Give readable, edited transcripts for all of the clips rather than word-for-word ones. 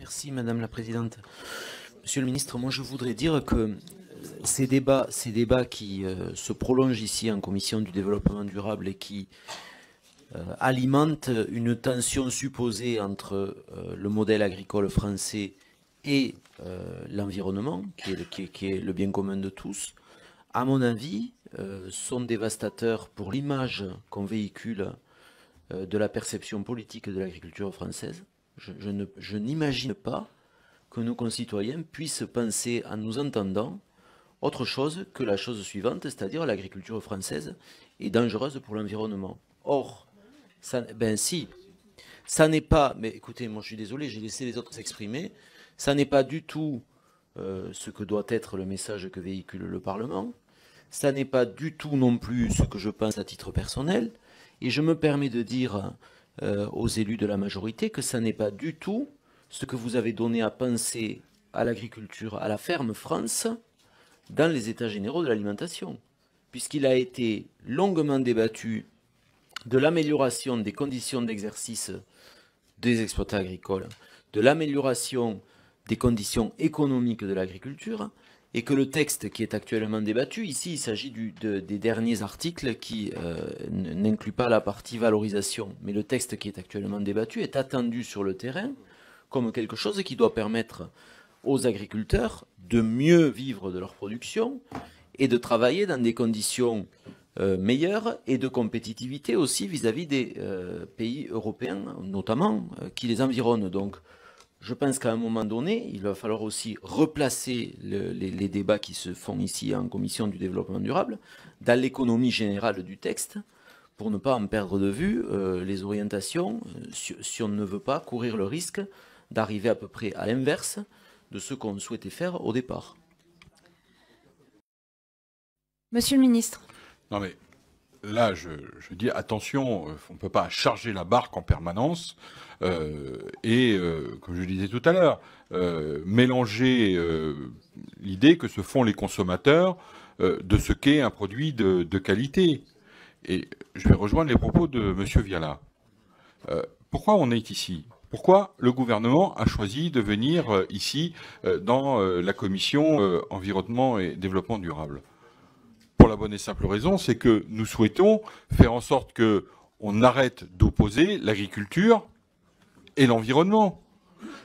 Merci Madame la Présidente. Monsieur le Ministre, moi je voudrais dire que ces débats qui se prolongent ici en Commission du Développement Durable et qui alimentent une tension supposée entre le modèle agricole français et l'environnement, qui est le bien commun de tous, à mon avis, sont dévastateurs pour l'image qu'on véhicule de la perception politique de l'agriculture française. Je n'imagine pas que nos concitoyens puissent penser, en nous entendant, autre chose que la chose suivante, c'est-à-dire l'agriculture française est dangereuse pour l'environnement. Or, ça n'est pas, mais écoutez, moi je suis désolé, j'ai laissé les autres s'exprimer, ça n'est pas du tout ce que doit être le message que véhicule le Parlement, ça n'est pas du tout non plus ce que je pense à titre personnel, et je me permets de dire aux élus de la majorité que ça n'est pas du tout ce que vous avez donné à penser à l'agriculture, à la ferme France, dans les états généraux de l'alimentation, puisqu'il a été longuement débattu de l'amélioration des conditions d'exercice des exploitants agricoles, de l'amélioration des conditions économiques de l'agriculture, et que le texte qui est actuellement débattu, ici il s'agit des derniers articles qui n'incluent pas la partie valorisation, mais le texte qui est actuellement débattu est attendu sur le terrain comme quelque chose qui doit permettre aux agriculteurs de mieux vivre de leur production et de travailler dans des conditions meilleures et de compétitivité aussi vis-à-vis des pays européens, notamment, qui les environnent. Donc, je pense qu'à un moment donné, il va falloir aussi replacer les débats qui se font ici en Commission du Développement Durable dans l'économie générale du texte pour ne pas en perdre de vue les orientations si on ne veut pas courir le risque d'arriver à peu près à l'inverse de ce qu'on souhaitait faire au départ. Monsieur le ministre. Non mais là, je dis attention, on ne peut pas charger la barque en permanence et, comme je le disais tout à l'heure, mélanger l'idée que se font les consommateurs de ce qu'est un produit de qualité. Et je vais rejoindre les propos de M. Viala. Pourquoi on est ici ? Pourquoi le gouvernement a choisi de venir ici dans la commission environnement et développement durable ? Pour la bonne et simple raison, c'est que nous souhaitons faire en sorte que on arrête d'opposer l'agriculture et l'environnement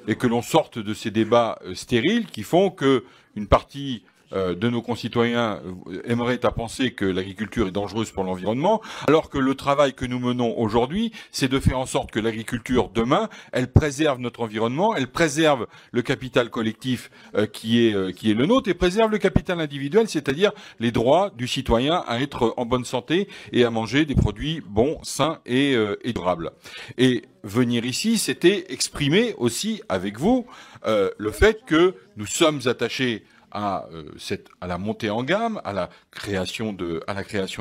et que l'on sorte de ces débats stériles qui font que une partie de nos concitoyens aimeraient à penser que l'agriculture est dangereuse pour l'environnement, alors que le travail que nous menons aujourd'hui, c'est de faire en sorte que l'agriculture, demain, elle préserve notre environnement, elle préserve le capital collectif qui est le nôtre, et préserve le capital individuel, c'est-à-dire les droits du citoyen à être en bonne santé et à manger des produits bons, sains et durables. Et venir ici, c'était exprimer aussi avec vous le fait que nous sommes attachés à la montée en gamme, à la création de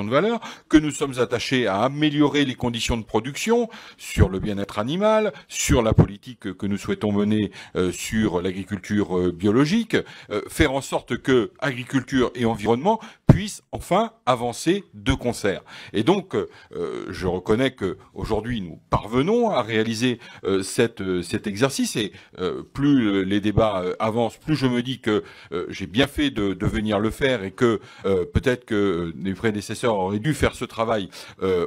valeur, que nous sommes attachés à améliorer les conditions de production sur le bien-être animal, sur la politique que nous souhaitons mener sur l'agriculture biologique, faire en sorte que agriculture et environnement puissent enfin avancer de concert. Et donc, je reconnais que aujourd'hui nous parvenons à réaliser cet exercice, et plus les débats avancent, plus je me dis que j'ai bien fait de venir le faire, et que peut-être que les prédécesseurs auraient dû faire ce travail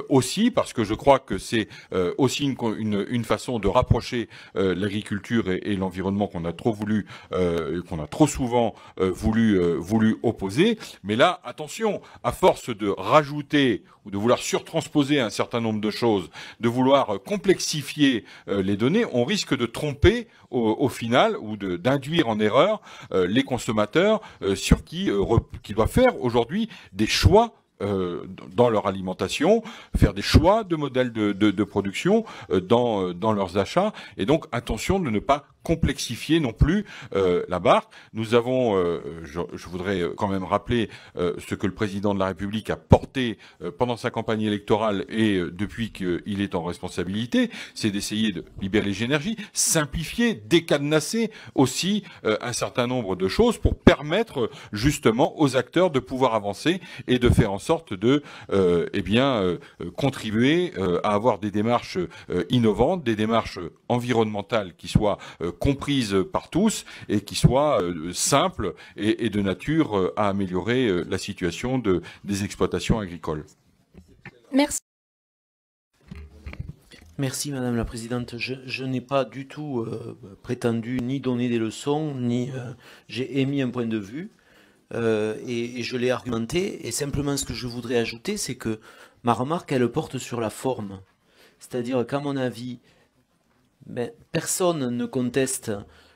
aussi, parce que je crois que c'est aussi une façon de rapprocher l'agriculture et l'environnement qu'on a trop souvent voulu opposer. Mais là, attention, à force de rajouter ou de vouloir surtransposer un certain nombre de choses, de vouloir complexifier les données, on risque de tromper au final, ou d'induire en erreur les consommateurs sur qui doivent faire aujourd'hui des choix dans leur alimentation, faire des choix de modèles de production dans leurs achats. Et donc attention de ne pas complexifier non plus la barque. Nous avons, je voudrais quand même rappeler ce que le président de la République a porté pendant sa campagne électorale et depuis qu'il est en responsabilité, c'est d'essayer de libérer les énergies, simplifier, décadenasser aussi un certain nombre de choses pour permettre justement aux acteurs de pouvoir avancer et de faire en sorte de contribuer à avoir des démarches innovantes, des démarches environnementales qui soient comprise par tous et qui soit simple et de nature à améliorer la situation des exploitations agricoles. Merci. Merci Madame la Présidente. Je n'ai pas du tout prétendu ni donner des leçons, ni j'ai émis un point de vue et je l'ai argumenté. Et simplement ce que je voudrais ajouter, c'est que ma remarque, elle porte sur la forme. C'est-à-dire qu'à mon avis, personne ne conteste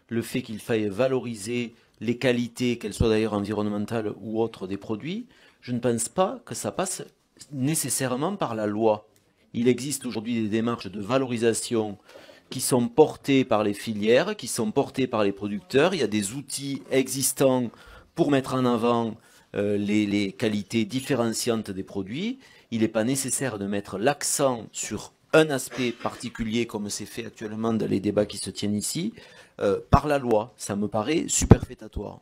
le fait qu'il faille valoriser les qualités, qu'elles soient d'ailleurs environnementales ou autres, des produits. Je ne pense pas que ça passe nécessairement par la loi. Il existe aujourd'hui des démarches de valorisation qui sont portées par les filières, qui sont portées par les producteurs. Il y a des outils existants pour mettre en avant les qualités différenciantes des produits. Il n'est pas nécessaire de mettre l'accent sur un aspect particulier, comme c'est fait actuellement dans les débats qui se tiennent ici, par la loi. Ça me paraît superfétatoire.